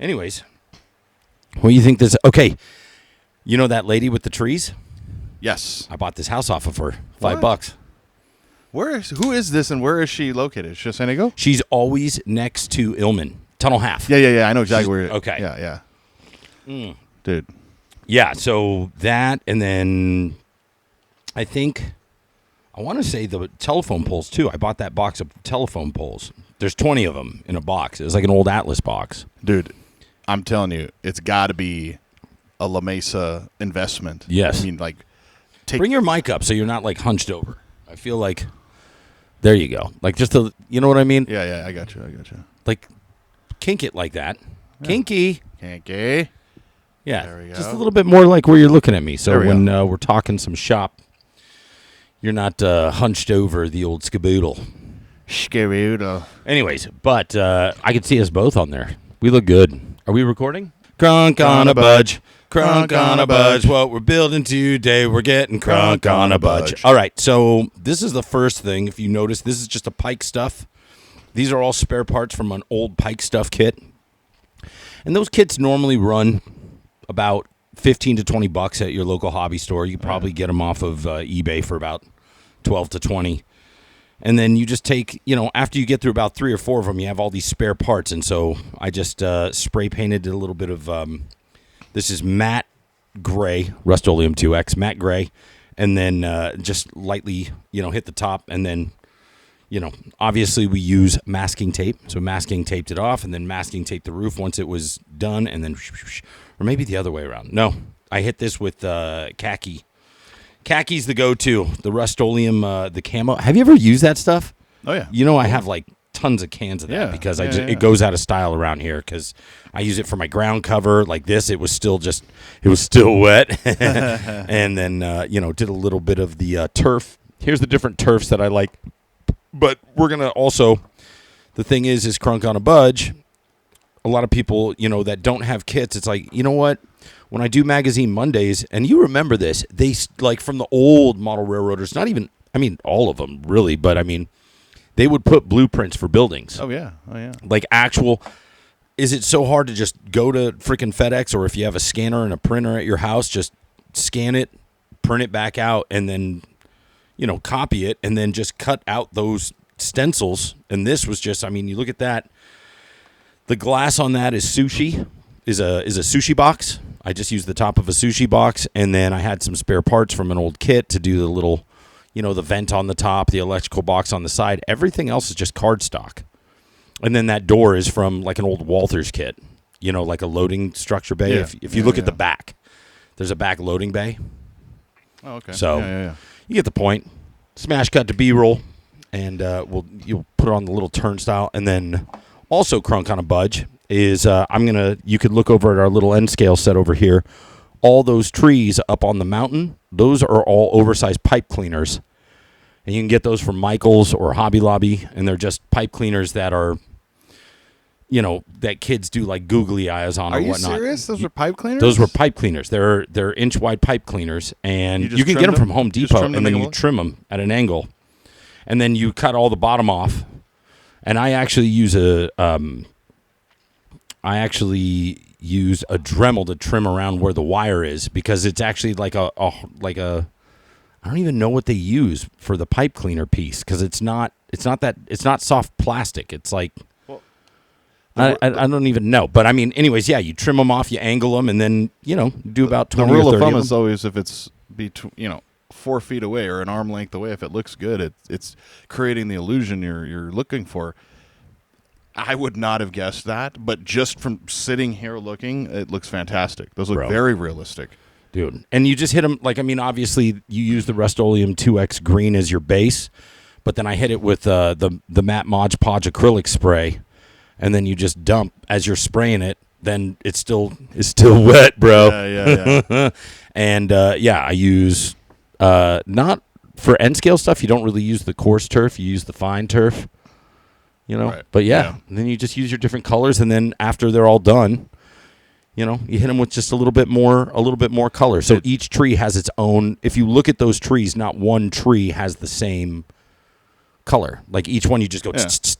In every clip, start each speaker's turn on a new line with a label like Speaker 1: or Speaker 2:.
Speaker 1: Anyways, what do you think this? Okay, you know that lady with the trees?
Speaker 2: Yes.
Speaker 1: I bought this house off of her.
Speaker 2: What?
Speaker 1: $5.
Speaker 2: Who is this and where is she located? Is she San Diego?
Speaker 1: She's always next to Illman. Tunnel Half.
Speaker 2: Yeah. I know exactly where.
Speaker 1: Okay.
Speaker 2: Yeah. Dude.
Speaker 1: Yeah, so that, and then I want to say the telephone poles, too. I bought that box of telephone poles. There's 20 of them in a box. It was like an old Atlas box.
Speaker 2: Dude, I'm telling you, it's got to be a La Mesa investment.
Speaker 1: Yes.
Speaker 2: I mean, like,
Speaker 1: bring your mic up so you're not, like, hunched over. I feel like, there you go. Like, just you know what I mean?
Speaker 2: Yeah, I got you.
Speaker 1: Like, kink it like that.
Speaker 2: Yeah.
Speaker 1: Kinky.
Speaker 2: Yeah.
Speaker 1: Yeah,
Speaker 2: There we go.
Speaker 1: just a little bit more like where you're looking at me. So when
Speaker 2: go.
Speaker 1: we're talking some shop, you're not hunched over the old skaboodle. Anyways, but I could see us both on there. We look good. Are we recording? Crunk on a budge. Crunk on a budge. What we're building today, we're getting crunk on a budge. All right, so this is the first thing. If you notice, this is just a Pike stuff. These are all spare parts from an old Pike stuff kit. And those kits normally run about $15 to $20 at your local hobby store. You probably get them off of eBay for about $12 to $20. And then you just take, after you get through about 3 or 4 of them, you have all these spare parts. And so I just spray painted a little bit of, this is matte gray, Rust-Oleum 2X, matte gray. And then just lightly, hit the top. And then, obviously we use masking tape. So masking taped it off and then masking taped the roof once it was done. And then, or maybe the other way around. No, I hit this with khaki. Khaki's the go-to, the Rust-Oleum, the camo. Have you ever used that stuff?
Speaker 2: Oh, yeah.
Speaker 1: I have like tons of cans of that because it goes out of style around here because I use it for my ground cover like this. It was still wet. And then, did a little bit of the turf. Here's the different turfs that I like. But we're going to also, the thing is crunk on a budge. A lot of people, that don't have kits, it's like, you know what? When I do Magazine Mondays, and you remember this, they, like, from the old model railroaders, not even, all of them, really, but, they would put blueprints for buildings.
Speaker 2: Oh, yeah.
Speaker 1: Like, is it so hard to just go to freaking FedEx, or if you have a scanner and a printer at your house, just scan it, print it back out, and then, copy it, and then just cut out those stencils, and this was just, you look at that. The glass on that is sushi, is a sushi box. I just used the top of a sushi box, and then I had some spare parts from an old kit to do the little, the vent on the top, the electrical box on the side. Everything else is just cardstock. And then that door is from like an old Walther's kit, like a loading structure bay.
Speaker 2: Yeah.
Speaker 1: If you look at the back, there's a back loading bay.
Speaker 2: Oh, okay.
Speaker 1: So
Speaker 2: Yeah.
Speaker 1: you get the point. Smash cut to B-roll, and you'll put it on the little turnstile, and then also crunk on a budge is you could look over at our little N scale set over here. All those trees up on the mountain, those are all oversized pipe cleaners. And you can get those from Michael's or Hobby Lobby, and they're just pipe cleaners that are, that kids do like googly eyes on or whatnot.
Speaker 2: Are you serious? Those were pipe cleaners?
Speaker 1: Those were pipe cleaners. They're inch-wide pipe cleaners, and
Speaker 2: You
Speaker 1: you can get them from Home Depot, and then you
Speaker 2: angle?
Speaker 1: trim them at an angle, and then you cut all the bottom off. And I actually use a Dremel to trim around where the wire is because it's actually like a I don't even know what they use for the pipe cleaner piece because it's not soft plastic. It's like I don't even know. But anyways, yeah, you trim them off, you angle them, and then do about 20
Speaker 2: the rule
Speaker 1: or 30
Speaker 2: of thumb
Speaker 1: of
Speaker 2: is always if it's 4 feet away or an arm length away. If it looks good, it's creating the illusion you're looking for. I would not have guessed that, but just from sitting here looking, it looks fantastic. Those look very realistic.
Speaker 1: Dude. And you just hit them, obviously you use the Rust-Oleum 2X green as your base, but then I hit it with the matte Mod Podge acrylic spray, and then you just dump as you're spraying it, then it's still wet, bro.
Speaker 2: Yeah.
Speaker 1: And, I use, not for N-scale stuff, you don't really use the coarse turf, you use the fine turf.
Speaker 2: Right.
Speaker 1: But and then you just use your different colors, and then after they're all done, you hit them with just a little bit more color. So each tree has its own. If you look at those trees, not one tree has the same color. Like each one you just go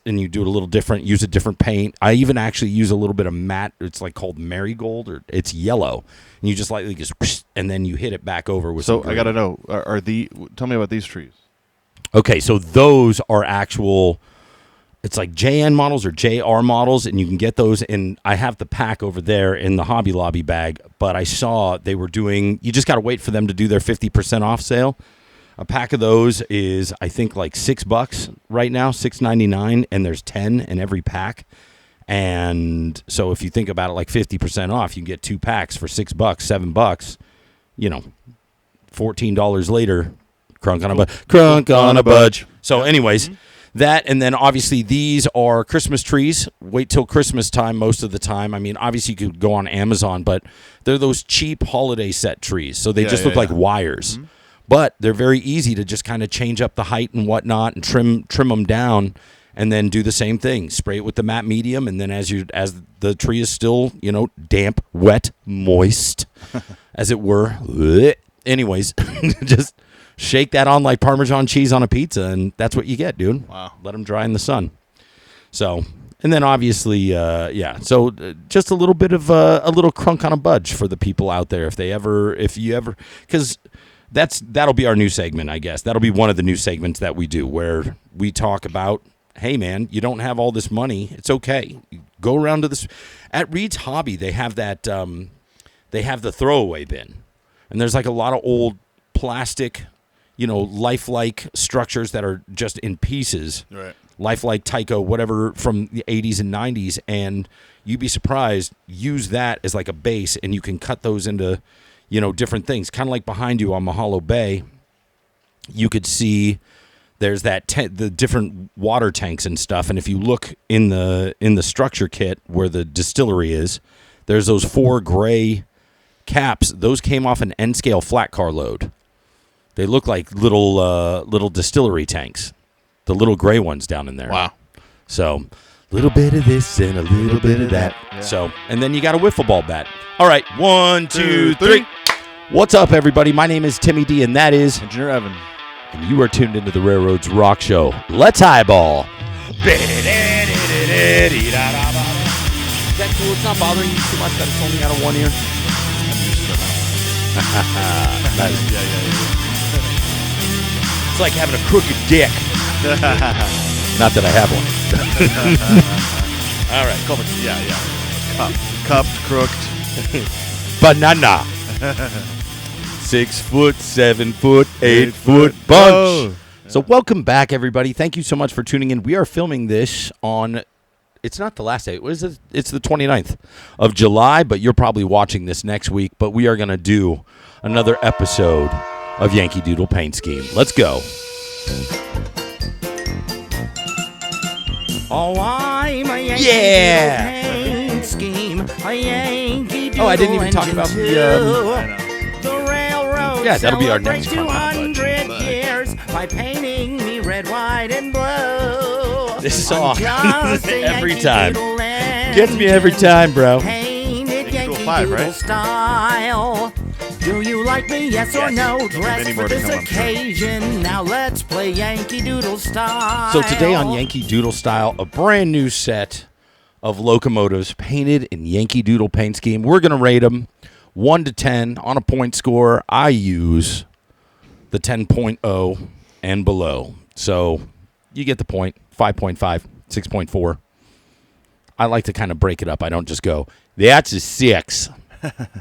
Speaker 1: and you do it a little different, use a different paint. I even actually use a little bit of matte, it's like called marigold, or it's yellow. And you just lightly just, and then you hit it back over with some
Speaker 2: So I got to know, tell me about these trees.
Speaker 1: Okay, so those are actual, it's like JN models or JR models, and you can get those in, I have the pack over there in the Hobby Lobby bag, but I saw they were doing, you just got to wait for them to do their 50% off sale. A pack of those is, I think, like $6 right now, $6.99, and there's 10 in every pack. And so if you think about it, like 50% off, you can get 2 packs for $6, $7. You know, $14 later, crunk on a budge. So, anyways, that, and then obviously these are Christmas trees. Wait till Christmas time most of the time. I mean, obviously you could go on Amazon, but they're those cheap holiday set trees. So they just look like wires. Mm-hmm. But they're very easy to just kind of change up the height and whatnot and trim them down, and then do the same thing. Spray it with the matte medium, and then as the tree is still, damp, wet, moist, as it were. Anyways, just shake that on like Parmesan cheese on a pizza, and that's what you get, dude.
Speaker 2: Wow.
Speaker 1: Let them dry in the sun. So, and then obviously, So just a little bit of a little crunk on a budge for the people out there, if you ever, because that'll be our new segment, I guess. That'll be one of the new segments that we do, where we talk about, hey, man, you don't have all this money. It's okay. Go around to this. At Reed's Hobby, they have that, they have the throwaway bin. And there's like a lot of old plastic, lifelike structures that are just in pieces.
Speaker 2: Right.
Speaker 1: Lifelike, Tyco, whatever, from the 80s and 90s. And you'd be surprised, use that as like a base, and you can cut those into, different things. Kind of like behind you on Mahalo Bay, you could see there's that the different water tanks and stuff. And if you look in the structure kit where the distillery is, there's those 4 gray caps. Those came off an N-scale flat car load. They look like little distillery tanks, the little gray ones down in there.
Speaker 2: Wow.
Speaker 1: So a little bit of this and a little bit of that.
Speaker 2: Yeah.
Speaker 1: So, and then you got a wiffle ball bat. All right, 1, 2, 3. What's up, everybody? My name is Timmy D, and that is
Speaker 2: Engineer Evan.
Speaker 1: And you are tuned into the Railroads Rock Show. Let's highball. Is that cool? It's not bothering you too much that it's only out of one ear? Nice.
Speaker 2: Yeah.
Speaker 1: It's like having a crooked dick. Not that I have one. All right.
Speaker 2: Cupped, crooked.
Speaker 1: Banana. 6 foot, 7 foot, 8 foot bunch. So welcome back, everybody. Thank you so much for tuning in. We are filming this on, it's not the last day. What is it? It's the 29th of July, but you're probably watching this next week. But we are going to do another episode of Yankee Doodle Paint Scheme. Let's go.
Speaker 3: Oh, I'm a Yankee Doodle Paint Scheme. A Yankee Doodle.
Speaker 1: Oh, I didn't even talk about
Speaker 3: the railroad.
Speaker 1: Yeah, that'll be our next
Speaker 3: 200 years by painting me red, white, and blue.
Speaker 1: This song every
Speaker 3: Yankee
Speaker 1: time
Speaker 3: Doodle
Speaker 1: gets me every time, bro.
Speaker 3: Painted Yankee
Speaker 2: Pt5,
Speaker 3: Doodle
Speaker 2: right?
Speaker 3: style. Do you like me? Yes or no? Dressed
Speaker 2: Many
Speaker 3: for
Speaker 2: more to
Speaker 3: this
Speaker 2: come, I'm sure.
Speaker 3: occasion. Now let's play Yankee Doodle style.
Speaker 1: So today on Yankee Doodle Style, a brand new set of locomotives painted in Yankee Doodle Paint Scheme. We're going to rate them 1 to 10 on a point score. I use the 10.0 and below. So you get the point, 5.5, 6.4. I like to kind of break it up. I don't just go, that's a 6,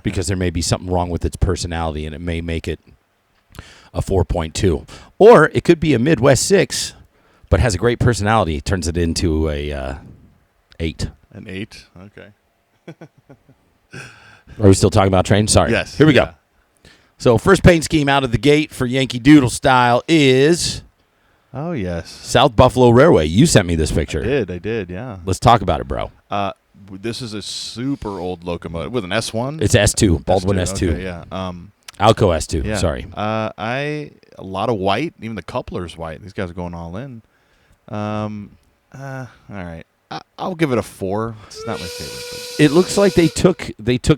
Speaker 1: because there may be something wrong with its personality, and it may make it a 4.2. Or it could be a Midwest 6, but has a great personality, turns it into a 8.
Speaker 2: An 8? Okay.
Speaker 1: Are we still talking about trains? Sorry.
Speaker 2: Yes.
Speaker 1: Here we go. So first paint scheme out of the gate for Yankee Doodle Style is
Speaker 2: Oh, yes.
Speaker 1: South Buffalo Railway. You sent me this picture.
Speaker 2: I did, yeah.
Speaker 1: Let's talk about it, bro.
Speaker 2: This is a super old locomotive with an S1.
Speaker 1: It's S2, Baldwin S2.
Speaker 2: Okay, yeah.
Speaker 1: Alco S2,
Speaker 2: Yeah.
Speaker 1: sorry.
Speaker 2: A lot of white. Even the coupler's white. These guys are going all in. All right. I'll give it a 4. It's not my favorite.
Speaker 1: It looks like they took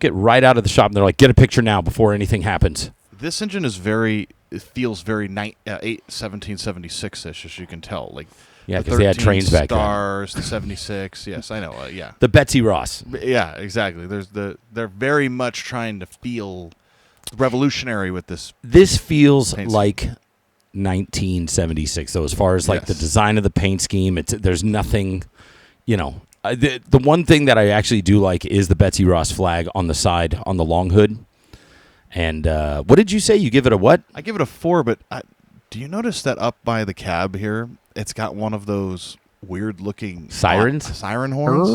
Speaker 1: it right out of the shop, and they're like, get a picture now before anything happens.
Speaker 2: This engine is it feels very 1776-ish, as you can tell. Like,
Speaker 1: Yeah,
Speaker 2: the
Speaker 1: because they had
Speaker 2: 13
Speaker 1: trains back then.
Speaker 2: stars, the 76. Yes, I know. Yeah.
Speaker 1: The Betsy Ross.
Speaker 2: Yeah, exactly. They're very much trying to feel revolutionary with this.
Speaker 1: This feels
Speaker 2: Paint
Speaker 1: like 1976, though, as far as like the
Speaker 2: Yes.
Speaker 1: design of the paint scheme. There's nothing, the one thing that I actually do like is the Betsy Ross flag on the side on the long hood. And what did you say? You give it a what?
Speaker 2: I give it a 4, but do you notice that up by the cab here, it's got one of those weird-looking
Speaker 1: Sirens?
Speaker 2: siren horns?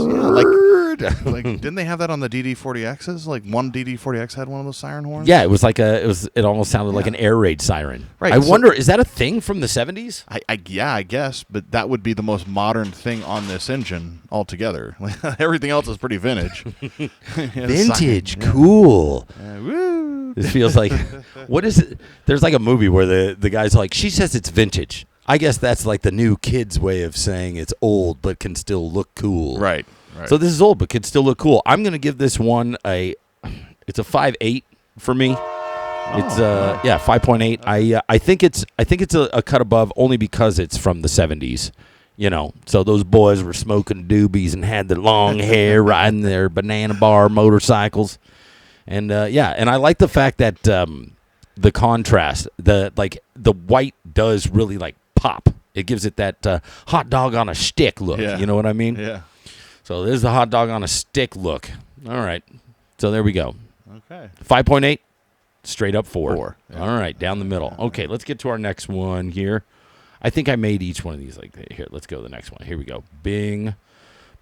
Speaker 2: Yeah, like didn't they have that on the DD40Xs? Like one DD40X had one of those siren horns?
Speaker 1: Yeah, it was like it almost sounded like
Speaker 2: Yeah.
Speaker 1: an air raid siren.
Speaker 2: Right,
Speaker 1: I
Speaker 2: so-
Speaker 1: wonder, is that a thing from the 70s?
Speaker 2: I guess, but that would be the most modern thing on this engine altogether. Everything else is pretty vintage.
Speaker 1: Vintage, cool.
Speaker 2: Woo!
Speaker 1: This feels like, what is it? There's like a movie where the guy's like, she says it's vintage. I guess that's like the new kids' way of saying it's old but can still look cool.
Speaker 2: Right.
Speaker 1: So this is old but can still look cool. I'm going to give this one it's a 5.8 for me. It's 5.8. I think it's a cut above only because it's from the 70s. So those boys were smoking doobies and had their long hair, riding their banana bar motorcycles. And and I like the fact that the contrast, the white does really like pop. It gives it that hot dog on a stick look.
Speaker 2: Yeah.
Speaker 1: You know what I mean?
Speaker 2: Yeah.
Speaker 1: So there's the hot dog on a stick look. All right. So there we go.
Speaker 2: Okay.
Speaker 1: 5.8, straight up 4.
Speaker 2: 4, yeah.
Speaker 1: All right, down the middle. Okay, let's get to our next one here. I think I made each one of these like here. Let's go to the next one. Here we go. Bing.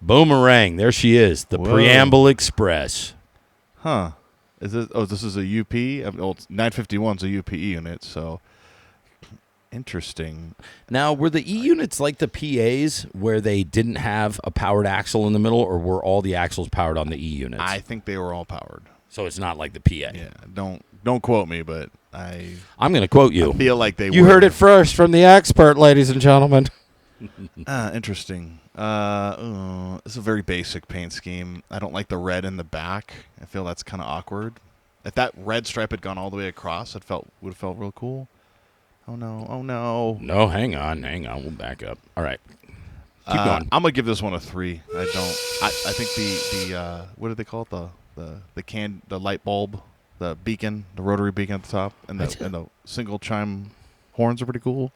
Speaker 1: Boomerang. There she is. The
Speaker 2: Whoa.
Speaker 1: Preamble Express.
Speaker 2: Huh. Is this? Oh, this is a UP. 951's a UP unit. So interesting.
Speaker 1: Now, were the E units like the PAs where they didn't have a powered axle in the middle, or were all the axles powered on the E units?
Speaker 2: I think they were all powered.
Speaker 1: So it's not like the PA.
Speaker 2: Yeah. Don't quote me, but
Speaker 1: I'm going to quote you.
Speaker 2: feel like they.
Speaker 1: You
Speaker 2: were.
Speaker 1: heard it first from the expert, ladies and gentlemen.
Speaker 2: Interesting. It's a very basic paint scheme. I don't like the red in the back. I feel that's kind of awkward. If that red stripe had gone all the way across, would have felt real cool. Oh no!
Speaker 1: No, hang on. We'll back up. All right. Keep going.
Speaker 2: I'm gonna give this one a 3. I think the what do they call it? The light bulb, the beacon, the rotary beacon at the top, and the single chime horns are pretty cool.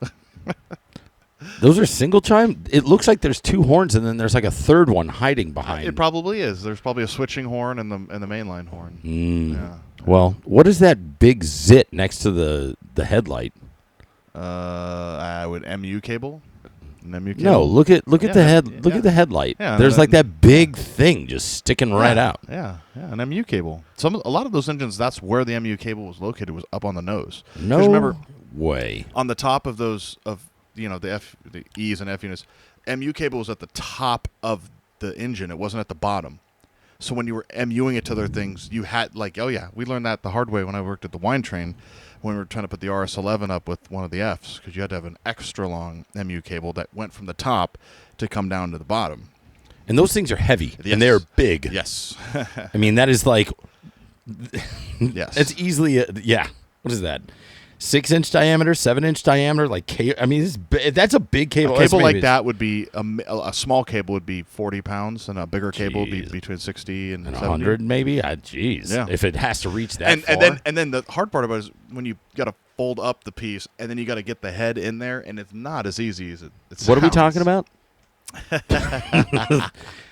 Speaker 1: Those are single chime? It looks like there's 2 horns and then there's like a third one hiding behind.
Speaker 2: It probably is. There's probably a switching horn and the mainline horn. Yeah.
Speaker 1: Well, what is that big zit next to the headlight?
Speaker 2: I would MU cable. An MU cable.
Speaker 1: No, look at the head.
Speaker 2: yeah.
Speaker 1: Look at the headlight.
Speaker 2: Yeah,
Speaker 1: There's like that big thing just sticking right out.
Speaker 2: Yeah, an MU cable. A lot of those engines, that's where the MU cable was located, was up on the nose. 'Cause
Speaker 1: No
Speaker 2: remember,
Speaker 1: way.
Speaker 2: on the top of those the E's and F units, MU cable was at the top of the engine. It wasn't at the bottom. So when you were MUing it to other things, you had we learned that the hard way when I worked at the wine train, when we were trying to put the RS11 up with one of the Fs, because you had to have an extra long MU cable that went from the top to come down to the bottom.
Speaker 1: And those things are heavy
Speaker 2: Yes.
Speaker 1: and they're big.
Speaker 2: Yes.
Speaker 1: I mean, that is like
Speaker 2: Yes.
Speaker 1: it's easily what is that? 6-inch diameter, 7-inch diameter, that's a big cable.
Speaker 2: A
Speaker 1: That's
Speaker 2: cable
Speaker 1: maybe-
Speaker 2: like that would be a small cable would be 40 pounds, and a bigger cable would be
Speaker 1: Jeez.
Speaker 2: between 60 and 70.
Speaker 1: 100 maybe. Jeez.
Speaker 2: Yeah.
Speaker 1: If it has to reach that
Speaker 2: And
Speaker 1: far.
Speaker 2: then the hard part about it is when you got to fold up the piece, and then you got to get the head in there, and it's not as easy as it sounds.
Speaker 1: What are we talking about?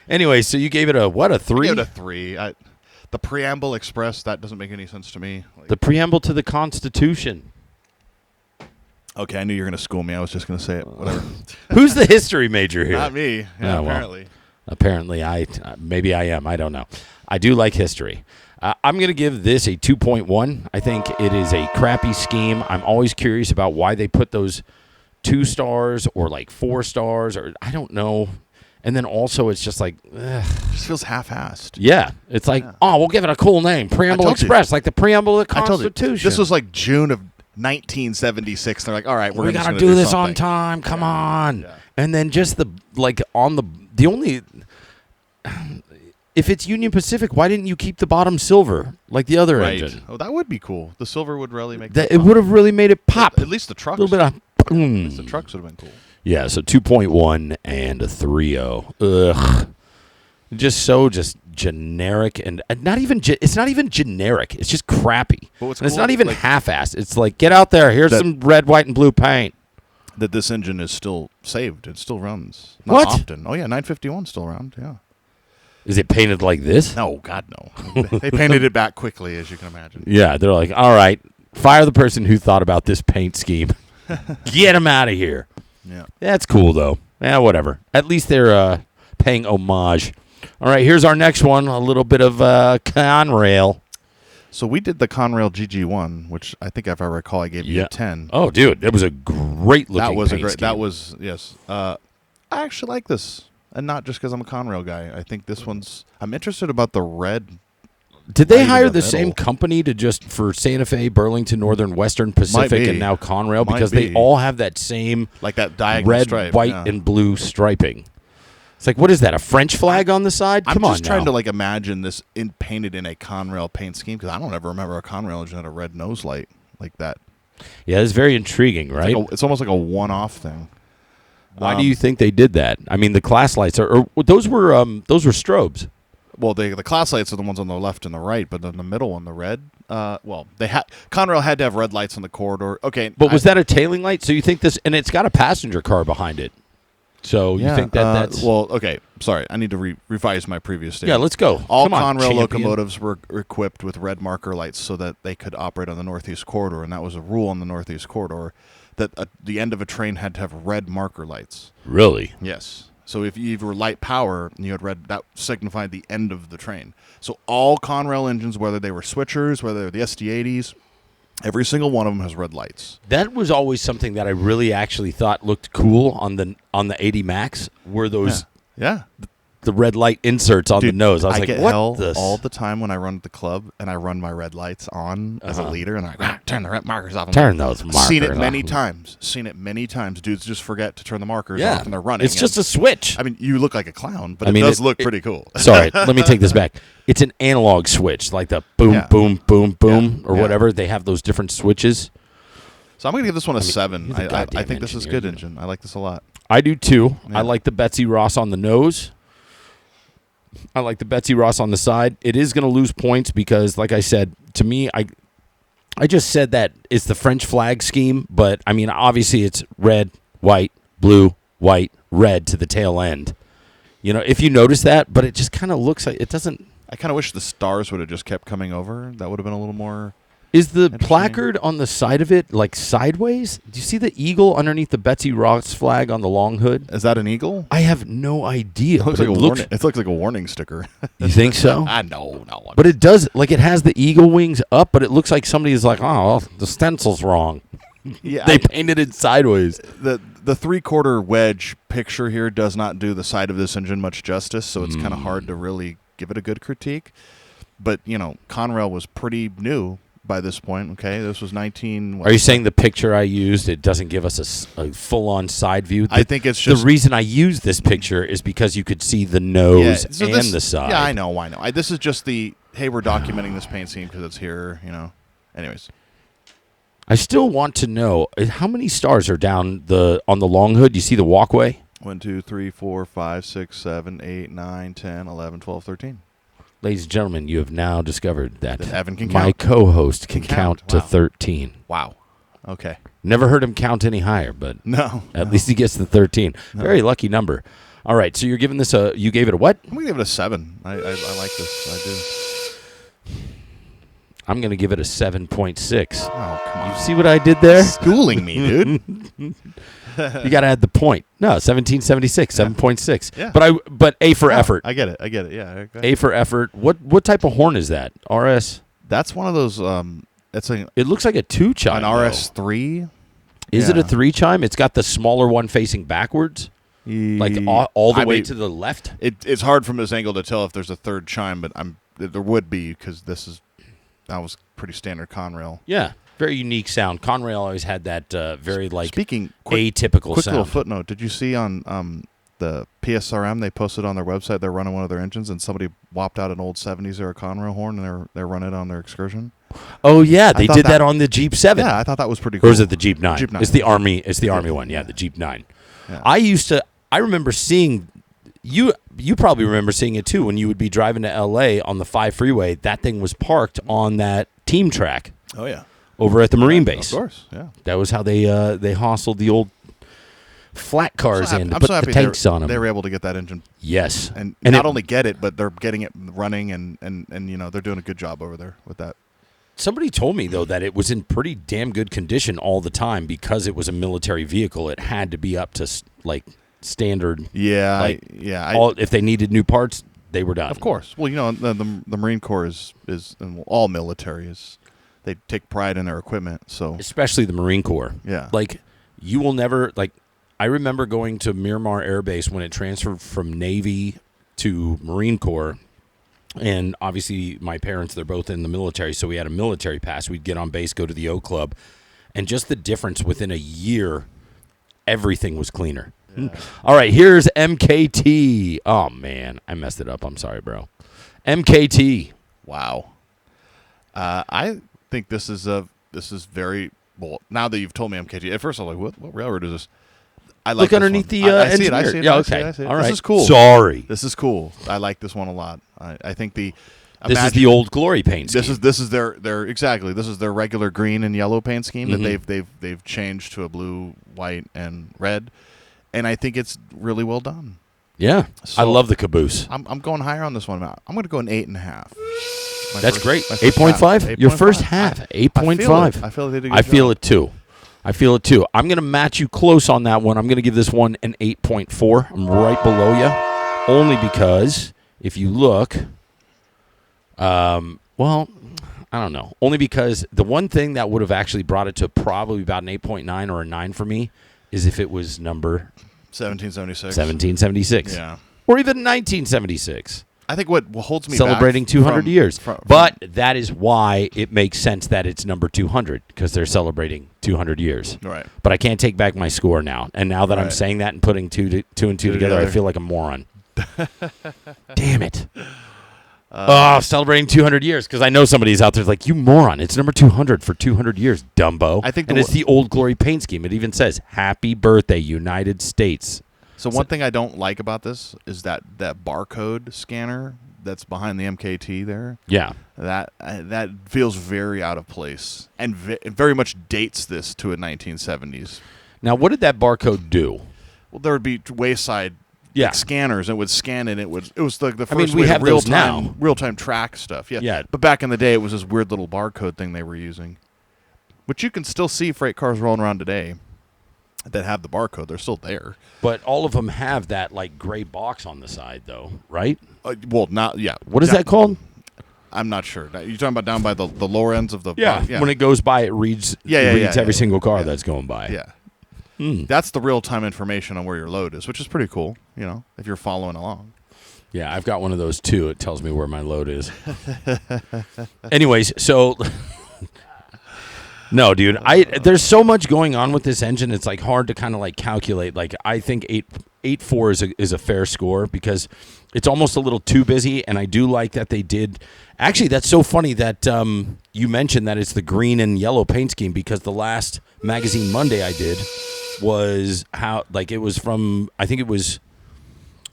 Speaker 1: Anyway, so you gave it a what? A 3?
Speaker 2: I give it a 3. The Preamble Express, that doesn't make any sense to me.
Speaker 1: The preamble to the Constitution.
Speaker 2: Okay, I knew you were going to school me. I was just going to say it. Whatever.
Speaker 1: Who's the history major here?
Speaker 2: Not me. Yeah,
Speaker 1: Oh, well.
Speaker 2: apparently.
Speaker 1: Apparently, maybe I am. I don't know. I do like history. I'm going to give this a 2.1. I think it is a crappy scheme. I'm always curious about why they put those 2 stars or like 4 stars, or I don't know. And then also, it's just like, ugh.
Speaker 2: It just feels half-assed.
Speaker 1: Yeah. It's like, we'll give it a cool name. Preamble
Speaker 2: told you.
Speaker 1: Express, like the preamble of the
Speaker 2: I told you.
Speaker 1: Constitution.
Speaker 2: This was like June of 1976. They're like, all right,
Speaker 1: we
Speaker 2: just
Speaker 1: gotta
Speaker 2: gonna
Speaker 1: do this
Speaker 2: something.
Speaker 1: on time. Come on.
Speaker 2: Yeah.
Speaker 1: And then just the only if it's Union Pacific, why didn't you keep the bottom silver like the other
Speaker 2: Right.
Speaker 1: engine?
Speaker 2: Oh, that would be cool. The silver would really make
Speaker 1: It would have really made it pop.
Speaker 2: At least the
Speaker 1: A
Speaker 2: trucks.
Speaker 1: little bit of
Speaker 2: At least the trucks would have been cool.
Speaker 1: Yeah, so 2.1 and a 3.0. Ugh. Just generic and not even it's not even generic. It's just crappy.
Speaker 2: But what's
Speaker 1: and it's
Speaker 2: cool,
Speaker 1: not even
Speaker 2: like-
Speaker 1: half-assed. It's like, get out there. Here's some red, white, and blue paint.
Speaker 2: That this engine is still saved. It still runs. Not
Speaker 1: What?
Speaker 2: often. Oh, yeah, 951 still around, yeah.
Speaker 1: Is it painted like this?
Speaker 2: No, God, no. They painted it back quickly, as you can imagine.
Speaker 1: Yeah, they're like, all right, fire the person who thought about this paint scheme. Get him out of here.
Speaker 2: Yeah.
Speaker 1: That's cool, though. Yeah, whatever. At least they're paying homage. All right, here's our next one, a little bit of Conrail.
Speaker 2: So we did the Conrail GG1, which I think, if I recall, I gave you a 10.
Speaker 1: Oh, dude, that was a great looking
Speaker 2: That was
Speaker 1: paint scheme.
Speaker 2: That was, yes. I actually like this. And not just because I'm a Conrail guy. I think this one's... I'm interested about the red.
Speaker 1: Did they
Speaker 2: Not even
Speaker 1: hire
Speaker 2: the
Speaker 1: the same
Speaker 2: middle.
Speaker 1: company to just for Santa Fe, Burlington, Northern, Western Pacific,
Speaker 2: be.
Speaker 1: and now Conrail?
Speaker 2: Might
Speaker 1: Because they
Speaker 2: be.
Speaker 1: all have that same
Speaker 2: Like that diagonal
Speaker 1: red,
Speaker 2: stripe.
Speaker 1: white,
Speaker 2: yeah.
Speaker 1: and blue striping. It's like, what is that, a French flag on the side?
Speaker 2: I'm
Speaker 1: Come on
Speaker 2: just trying
Speaker 1: now.
Speaker 2: to imagine this painted in a Conrail paint scheme because I don't ever remember a Conrail engine had a red nose light like that.
Speaker 1: Yeah, it's very intriguing, right?
Speaker 2: It's almost like a one-off thing.
Speaker 1: Why do you think they did that? I mean, the class lights those were strobes.
Speaker 2: Well, the class lights are the ones on the left and the right, but then the middle one, the red. Conrail had to have red lights on the corridor. Okay,
Speaker 1: But was that a tailing light? So you think this, and it's got a passenger car behind it. So you think that's
Speaker 2: well? Okay, sorry, I need to revise my previous statement.
Speaker 1: yeah? Let's go.
Speaker 2: All
Speaker 1: Come on,
Speaker 2: Conrail
Speaker 1: champion.
Speaker 2: locomotives were equipped with red marker lights so that they could operate on the Northeast Corridor, and that was a rule on the Northeast Corridor that the end of a train had to have red marker lights.
Speaker 1: Really?
Speaker 2: Yes. So if you were light power and you had red, that signified the end of the train. So all Conrail engines, whether they were switchers, whether they were the SD80s, every single one of them has red lights.
Speaker 1: That was always something that I really actually thought looked cool on the 80 Max. Were those
Speaker 2: Yeah.
Speaker 1: the red light inserts on
Speaker 2: Dude,
Speaker 1: the nose? I was like,
Speaker 2: get
Speaker 1: what?
Speaker 2: hell
Speaker 1: This?
Speaker 2: all the time when I run at the club and I run my red lights on as a leader and I turn the red markers off. I'm
Speaker 1: Turn
Speaker 2: like,
Speaker 1: those markers
Speaker 2: Seen it many
Speaker 1: off.
Speaker 2: times. Seen it many times. Dudes just forget to turn the markers
Speaker 1: Yeah,
Speaker 2: off and they're running.
Speaker 1: it's just a switch.
Speaker 2: I mean, you look like a clown, but
Speaker 1: I mean,
Speaker 2: it does
Speaker 1: it-
Speaker 2: look
Speaker 1: it-
Speaker 2: pretty cool.
Speaker 1: Sorry, let me take this back. It's an analog switch, like the boom,
Speaker 2: Yeah.
Speaker 1: boom, boom, boom,
Speaker 2: Yeah.
Speaker 1: or
Speaker 2: Yeah.
Speaker 1: whatever. They have those different switches.
Speaker 2: So I'm going to give this one a 7.
Speaker 1: you're the
Speaker 2: I
Speaker 1: goddamn
Speaker 2: think this is
Speaker 1: engineer,
Speaker 2: good engine. I like this a lot.
Speaker 1: I do too.
Speaker 2: Yeah.
Speaker 1: I like the Betsy Ross on the nose. I like the Betsy Ross on the side. It is going to lose points because, like I said, to me, I just said that it's the French flag scheme, but I mean, obviously it's red, white, blue, white, red to the tail end. You know, if you notice that, but it just kind of looks like it doesn't.
Speaker 2: I kind of wish the stars would have just kept coming over. That would have been a little more...
Speaker 1: Is the
Speaker 2: Interesting.
Speaker 1: placard on the side of it like sideways? Do you see the eagle underneath the Betsy Ross flag on the long hood?
Speaker 2: Is that an eagle?
Speaker 1: I have no idea.
Speaker 2: It looks
Speaker 1: but
Speaker 2: like
Speaker 1: it
Speaker 2: a
Speaker 1: looks.
Speaker 2: warning. It looks like a warning sticker.
Speaker 1: You think so?
Speaker 2: I know, no.
Speaker 1: But it does, like it has the eagle wings up, but it looks like somebody is like, oh, well, the stencil's wrong.
Speaker 2: yeah,
Speaker 1: They painted it sideways.
Speaker 2: the 3/4 wedge picture here does not do the side of this engine much justice, so it's kind of hard to really give it a good critique. But you know, Conrail was pretty new by this point. Okay, this was 19.
Speaker 1: Are you saying the picture I used, it doesn't give us a full-on side view?
Speaker 2: I think it's just
Speaker 1: the reason I used this picture is because you could see the nose
Speaker 2: so
Speaker 1: and
Speaker 2: this-
Speaker 1: the side.
Speaker 2: Yeah, I know. This is just the hey, we're documenting this paint scheme because it's here. You know. Anyways,
Speaker 1: I still want to know how many stars are down on the long hood. You see the walkway?
Speaker 2: 1, 2, 3, 4, 5, 6, 7, 8, 9, 10, 11, 12, 13.
Speaker 1: Ladies and gentlemen, you have now discovered that
Speaker 2: Evan can
Speaker 1: my
Speaker 2: count.
Speaker 1: co-host can
Speaker 2: Can
Speaker 1: count
Speaker 2: count.
Speaker 1: to
Speaker 2: Wow.
Speaker 1: 13.
Speaker 2: Wow. Okay.
Speaker 1: Never heard him count any higher, but
Speaker 2: No.
Speaker 1: at least he gets to 13. Very lucky number. All right, so you're giving this you gave it a what?
Speaker 2: I'm gonna give it a 7. I like this. I do.
Speaker 1: I'm going to give it a 7.6.
Speaker 2: Oh, come on.
Speaker 1: You see what I did there?
Speaker 2: Schooling me, dude.
Speaker 1: You got to add the point. No, 1776, 7.6.
Speaker 2: Yeah.
Speaker 1: But A for effort.
Speaker 2: I get it. Yeah.
Speaker 1: A for effort. What type of horn is that? RS?
Speaker 2: That's one of those. It's
Speaker 1: It looks like a 2-chime.
Speaker 2: an
Speaker 1: though.
Speaker 2: RS3.
Speaker 1: Is it a
Speaker 2: Yeah.
Speaker 1: 3-chime? It's got the smaller one facing backwards, like all the
Speaker 2: I
Speaker 1: way
Speaker 2: mean,
Speaker 1: to the left.
Speaker 2: It's hard from this angle to tell if there's a third chime, but there would be because that was pretty standard Conrail.
Speaker 1: Yeah, very unique sound. Conrail always had that very like
Speaker 2: Speaking
Speaker 1: atypical
Speaker 2: quick
Speaker 1: sound.
Speaker 2: little footnote. Did you see on the PSRM, they posted on their website they're running one of their engines, and somebody whopped out an old 70s era Conrail horn, and they're running it on their Excursion.
Speaker 1: Oh yeah, they did that on the Jeep 7.
Speaker 2: Yeah, I thought that was pretty cool.
Speaker 1: Or is it the Jeep 9?
Speaker 2: Jeep 9.
Speaker 1: It's the Army. It's the Army one. Yeah, the Jeep 9.
Speaker 2: Yeah.
Speaker 1: I remember seeing you. You probably remember seeing it too when you would be driving to L.A. on the 5 freeway. That thing was parked on that team track.
Speaker 2: Oh yeah,
Speaker 1: over at the Marine base.
Speaker 2: Of course, yeah.
Speaker 1: That was how they hostled the old flat cars in to
Speaker 2: I'm
Speaker 1: put
Speaker 2: so happy
Speaker 1: the tanks on them.
Speaker 2: They were able to get that engine.
Speaker 1: Yes,
Speaker 2: and not only get it, but they're getting it running, and they're doing a good job over there with that.
Speaker 1: Somebody told me though that it was in pretty damn good condition all the time because it was a military vehicle. It had to be up to like standard.
Speaker 2: Yeah,
Speaker 1: if they needed new parts, they were done.
Speaker 2: Of course. Well, the Marine Corps is and all military is. They take pride in their equipment, so
Speaker 1: especially the Marine Corps.
Speaker 2: Yeah,
Speaker 1: like you will never like. I remember going to Miramar Air Base when it transferred from Navy to Marine Corps, and obviously my parents, they're both in the military, so we had a military pass. We'd get on base, go to the O Club, and just the difference within a year, everything was cleaner. Yeah. All right, here's MKT. Oh man, I messed it up. I'm sorry, bro. MKT.
Speaker 2: Wow. I think this is very well. Now that you've told me MKT, at first I was like, "What railroad is this?" I like
Speaker 1: look underneath the
Speaker 2: I see it. I see it.
Speaker 1: Yeah,
Speaker 2: okay.
Speaker 1: I see it. All right.
Speaker 2: This is cool.
Speaker 1: Sorry.
Speaker 2: This is cool. I like this one a lot. I think this
Speaker 1: is the old glory paint scheme.
Speaker 2: This is their exactly. This is their regular green and yellow paint scheme that they've changed to a blue, white, and red, and I think it's really well done.
Speaker 1: Yeah, so I love the caboose.
Speaker 2: I'm going higher on this one. I'm going to go an 8.5.
Speaker 1: That's great. 8.5. Your first half. 8.5.
Speaker 2: I feel it. They did a good
Speaker 1: I feel
Speaker 2: job.
Speaker 1: it too. I feel it too. I'm going to match you close on that one. I'm going to give this one an 8.4. I'm right below you, only because if you look, well, I don't know. Only because the one thing that would have actually brought it to probably about an 8.9 or a 9 for me is if it was number
Speaker 2: 1776.
Speaker 1: 1776.
Speaker 2: Yeah.
Speaker 1: Or even 1976.
Speaker 2: I think what holds me
Speaker 1: celebrating
Speaker 2: back
Speaker 1: 200 years.
Speaker 2: From,
Speaker 1: but that is why it makes sense that it's number 200 because they're celebrating 200 years.
Speaker 2: Right.
Speaker 1: But I can't take back my score now. And now that I'm saying that and putting two and two together, I feel like a moron. Damn it. Celebrating 200 years because I know somebody's out there like, you moron. It's number 200 for 200 years, Dumbo.
Speaker 2: I think
Speaker 1: and it's the old glory paint scheme. It even says, Happy Birthday, United States.
Speaker 2: So one thing I don't like about this is that barcode scanner that's behind the MKT there.
Speaker 1: Yeah.
Speaker 2: That feels very out of place and very much dates this to a 1970s.
Speaker 1: Now, what did that barcode do?
Speaker 2: Well, there would be wayside scanners. And it would scan it. It was the first.
Speaker 1: I mean, we have those now.
Speaker 2: Real-time track stuff. Yeah. But back in the day, it was this weird little barcode thing they were using, which you can still see freight cars rolling around today that have the barcode. They're still there.
Speaker 1: But all of them have that like gray box on the side, though, right?
Speaker 2: Well, not yeah.
Speaker 1: What is that called?
Speaker 2: I'm not sure. You're talking about down by the lower ends of the
Speaker 1: box? When it goes by, it reads every single car that's going by.
Speaker 2: Yeah. That's the real-time information on where your load is, which is pretty cool, if you're following along.
Speaker 1: Yeah, I've got one of those, too. It tells me where my load is. Anyways, so... No, dude. There's so much going on with this engine. It's like hard to kind of like calculate. Like I think 8.4 is a fair score because it's almost a little too busy. And I do like that they did. Actually, that's so funny that you mentioned that it's the green and yellow paint scheme because the last Magazine Monday I did was it was from, I think it was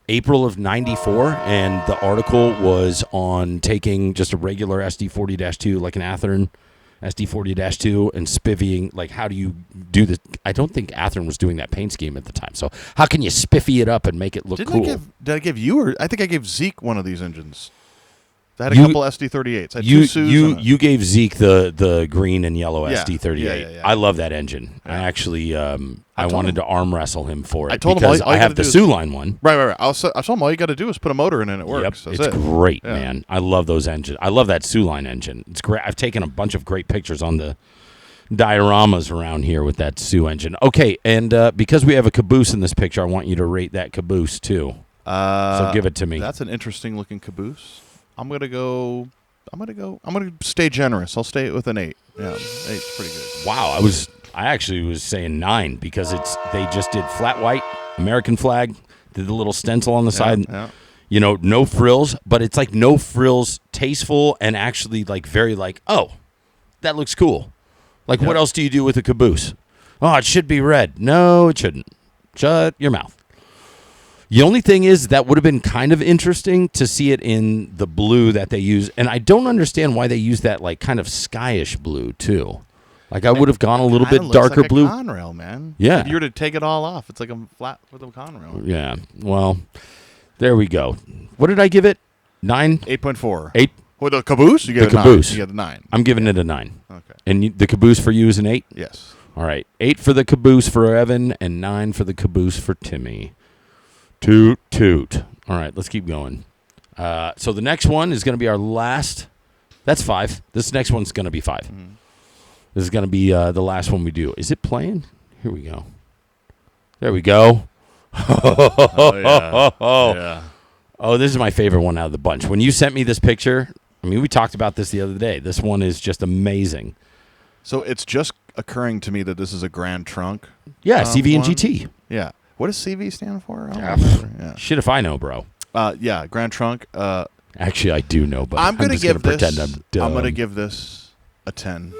Speaker 1: April of 94, and the article was on taking just a regular SD40-2, like an Athearn SD40-2, and spivvying, like how do you do this? I don't think Athearn was doing that paint scheme at the time. So how can you spiffy it up and make it look cool?
Speaker 2: Did I give you, or I think I gave Zeke one of these engines. I had a couple SD38s. I had two Sues
Speaker 1: you gave Zeke the green and yellow SD38.
Speaker 2: Yeah.
Speaker 1: I love that engine. Yeah. I actually I wanted to arm wrestle him for it.
Speaker 2: I told
Speaker 1: because
Speaker 2: him all
Speaker 1: I have the Soo line one.
Speaker 2: Right. I told him all you got to do is put a motor in and it works.
Speaker 1: Yep, it's great, man. I love those engines. I love that Soo line engine. It's great. I've taken a bunch of great pictures on the dioramas around here with that Soo engine. Okay, and because we have a caboose in this picture, I want you to rate that caboose too. So give it to me.
Speaker 2: That's an interesting looking caboose. I'm gonna stay generous. I'll stay with an 8. Yeah, 8's pretty good.
Speaker 1: Wow, I actually was saying 9 because they just did flat white American flag. the little stencil on the side.
Speaker 2: Yeah.
Speaker 1: You know, no frills, but it's like no frills, tasteful, and actually like very like, oh, that looks cool. Like, what else do you do with a caboose? Oh, it should be red. No, it shouldn't. Shut your mouth. The only thing is that would have been kind of interesting to see it in the blue that they use. And I don't understand why they use that like kind of skyish blue too. Like I would have gone a little bit darker
Speaker 2: like
Speaker 1: blue.
Speaker 2: A Conrail, man.
Speaker 1: Yeah.
Speaker 2: If you were to take it all off, it's like a flat with a Conrail.
Speaker 1: Yeah. Well, there we go. What did I give it? 9?
Speaker 2: 8.4.
Speaker 1: 8.
Speaker 2: With the caboose, you get
Speaker 1: The
Speaker 2: a
Speaker 1: caboose.
Speaker 2: 9. You get a 9.
Speaker 1: I'm giving it a 9.
Speaker 2: Okay.
Speaker 1: And the caboose for you is an 8?
Speaker 2: Yes.
Speaker 1: All right. 8 for the caboose for Evan and 9 for the caboose for Timmy. Toot, toot. All right, let's keep going. So the next one is going to be our last. That's 5. This next one's going to be 5.
Speaker 2: Mm-hmm.
Speaker 1: This is going to be the last one we do. Is it playing? Here we go. There we go.
Speaker 2: Oh, yeah. Yeah.
Speaker 1: Oh, this is my favorite one out of the bunch. When you sent me this picture, I mean, we talked about this the other day. This one is just amazing.
Speaker 2: So it's just occurring to me that this is a Grand Trunk.
Speaker 1: Yeah, CV and
Speaker 2: one.
Speaker 1: GT.
Speaker 2: Yeah. What does CV stand for? I don't remember. Yeah.
Speaker 1: Shit if I know, bro.
Speaker 2: Yeah, Grand Trunk.
Speaker 1: Actually, I do know, but
Speaker 2: I'm going to
Speaker 1: just
Speaker 2: give
Speaker 1: gonna
Speaker 2: this.
Speaker 1: pretend I'm dumb.
Speaker 2: I'm going to give this a 10.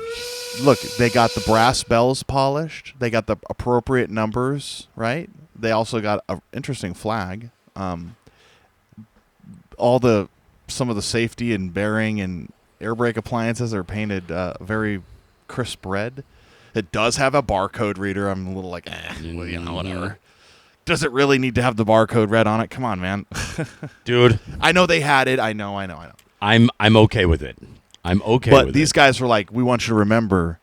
Speaker 2: Look, they got the brass bells polished. They got the appropriate numbers, right? They also got an interesting flag. Some of the safety and bearing and air brake appliances are painted very crisp red. It does have a barcode reader. I'm a little like, well, you know, whatever. Does it really need to have the barcode read on it? Come on, man.
Speaker 1: Dude,
Speaker 2: I know they had it. I know.
Speaker 1: I'm okay with it. I'm okay
Speaker 2: But
Speaker 1: with
Speaker 2: these
Speaker 1: it.
Speaker 2: guys were like, we want you to remember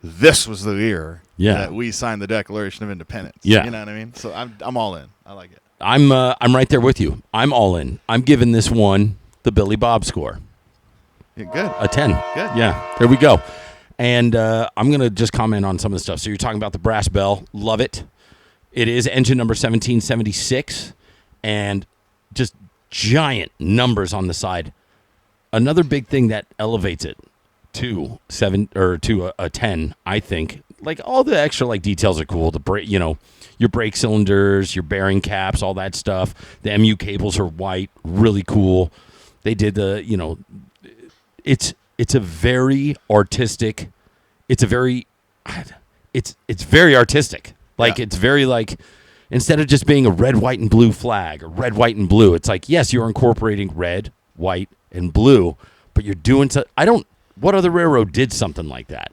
Speaker 2: this was the year
Speaker 1: Yeah.
Speaker 2: that we signed the Declaration of Independence.
Speaker 1: Yeah.
Speaker 2: You know what I mean? So I'm all in. I like it.
Speaker 1: I'm right there with you. I'm all in. I'm giving this one the Billy Bob score.
Speaker 2: Yeah, good.
Speaker 1: A 10.
Speaker 2: Good.
Speaker 1: Yeah, there we go. And I'm going to just comment on some of the stuff. So you're talking about the brass bell. Love it. It is engine number 1776 and just giant numbers on the side. Another big thing that elevates it to a 10, I think. Like all the extra like details are cool. The brake, you know, your brake cylinders, your bearing caps, all that stuff. The MU cables are white, really cool. They did the, you know, it's a very artistic. It's very artistic. Like it's very like instead of just being a red, white, and blue flag or red, white, and blue, it's like yes, you're incorporating red, white, and blue, but you're doing what other railroad did something like that?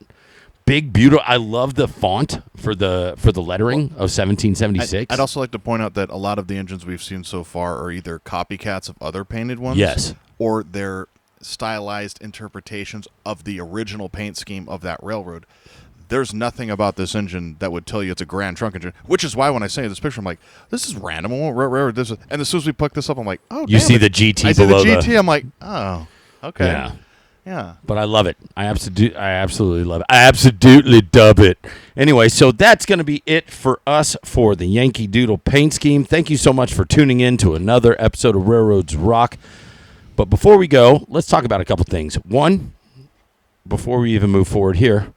Speaker 1: Big, beautiful. I love the font for the lettering of 1776.
Speaker 2: I'd also like to point out that a lot of the engines we've seen so far are either copycats of other painted ones,
Speaker 1: Yes.
Speaker 2: or they're stylized interpretations of the original paint scheme of that railroad. There's nothing about this engine that would tell you it's a Grand Trunk engine, which is why when I say this picture, I'm like, this is random. Railroad. This is, and as soon as we pick this up, I'm like, oh,
Speaker 1: You
Speaker 2: damn
Speaker 1: see
Speaker 2: it.
Speaker 1: the GT
Speaker 2: I see the
Speaker 1: below
Speaker 2: GT. I'm like, oh, okay,
Speaker 1: Yeah.
Speaker 2: yeah.
Speaker 1: But I love it. I absolutely love it. I absolutely dub it. Anyway, so that's going to be it for us for the Yankee Doodle paint scheme. Thank you so much for tuning in to another episode of Railroads Rock. But before we go, let's talk about a couple things. One, before we even move forward here,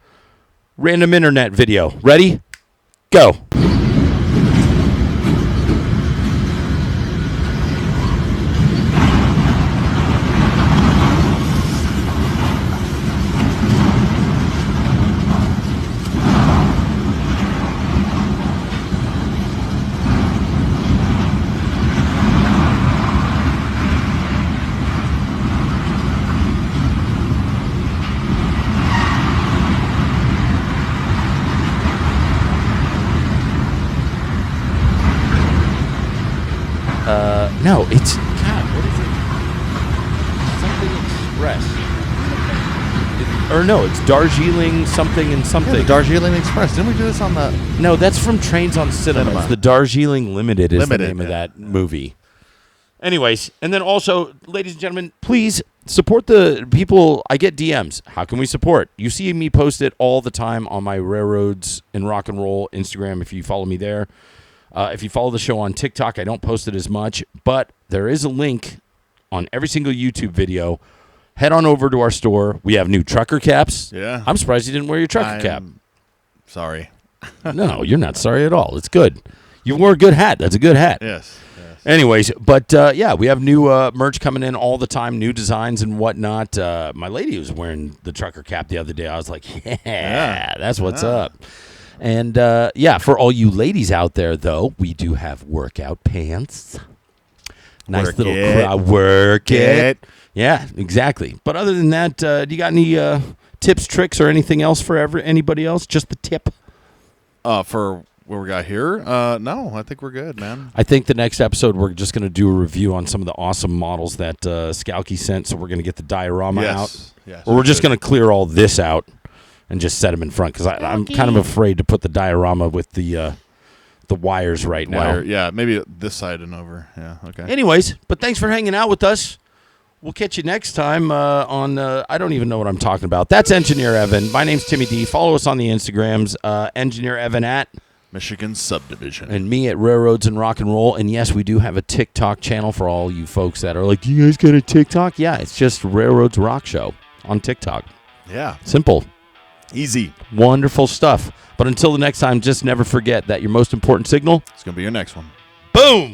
Speaker 1: random internet video. Ready? Go. No, it's God. What is it? Something Express. Or no, it's Darjeeling something and something.
Speaker 2: Yeah, the Darjeeling Express. Didn't we do this on the?
Speaker 1: No, that's from Trains on Cinema.
Speaker 2: Cinema.
Speaker 1: The Darjeeling Limited is
Speaker 2: Limited,
Speaker 1: the name of
Speaker 2: yeah.
Speaker 1: that movie. Anyways, and then also, ladies and gentlemen, please support the people. I get DMs. How can we support? You see me post it all the time on my Railroads and Rock and Roll Instagram if you follow me there. If you follow the show on TikTok, I don't post it as much, but there is a link on every single YouTube video. Head on over to our store. We have new trucker caps.
Speaker 2: Yeah.
Speaker 1: I'm surprised you didn't wear your trucker cap.
Speaker 2: Sorry.
Speaker 1: No, you're not sorry at all. It's good. You wore a good hat. That's a good hat.
Speaker 2: Yes.
Speaker 1: Anyways, but yeah, we have new merch coming in all the time, new designs and whatnot. My lady was wearing the trucker cap the other day. I was like, yeah. That's what's up. And yeah, for all you ladies out there, though, we do have workout pants. Nice
Speaker 2: Work
Speaker 1: little
Speaker 2: it.
Speaker 1: crowd. Work it.
Speaker 2: It.
Speaker 1: Yeah, exactly. But other than that, do you got any tips, tricks, or anything else for anybody else? Just the tip?
Speaker 2: For what we got here? No, I think we're good, man.
Speaker 1: I think the next episode we're just going to do a review on some of the awesome models that Scalky sent. So we're going to get the diorama out.
Speaker 2: Yes.
Speaker 1: Or we're just going to clear all this out and just set them in front because I'm kind of afraid to put the diorama with the wires right now.
Speaker 2: Yeah, maybe this side and over. Yeah, okay.
Speaker 1: Anyways, but thanks for hanging out with us. We'll catch you next time on, I don't even know what I'm talking about. That's Engineer Evan. My name's Timmy D. Follow us on the Instagrams, Engineer Evan at
Speaker 2: Michigan Subdivision.
Speaker 1: and me at Railroads and Rock and Roll. And yes, we do have a TikTok channel for all you folks that are like, do you guys got a TikTok? Yeah, it's just Railroads Rock Show on TikTok.
Speaker 2: Yeah.
Speaker 1: Simple.
Speaker 2: Easy.
Speaker 1: Wonderful stuff. But until the next time, just never forget that your most important signal,
Speaker 2: It's going to be your next one.
Speaker 1: boom!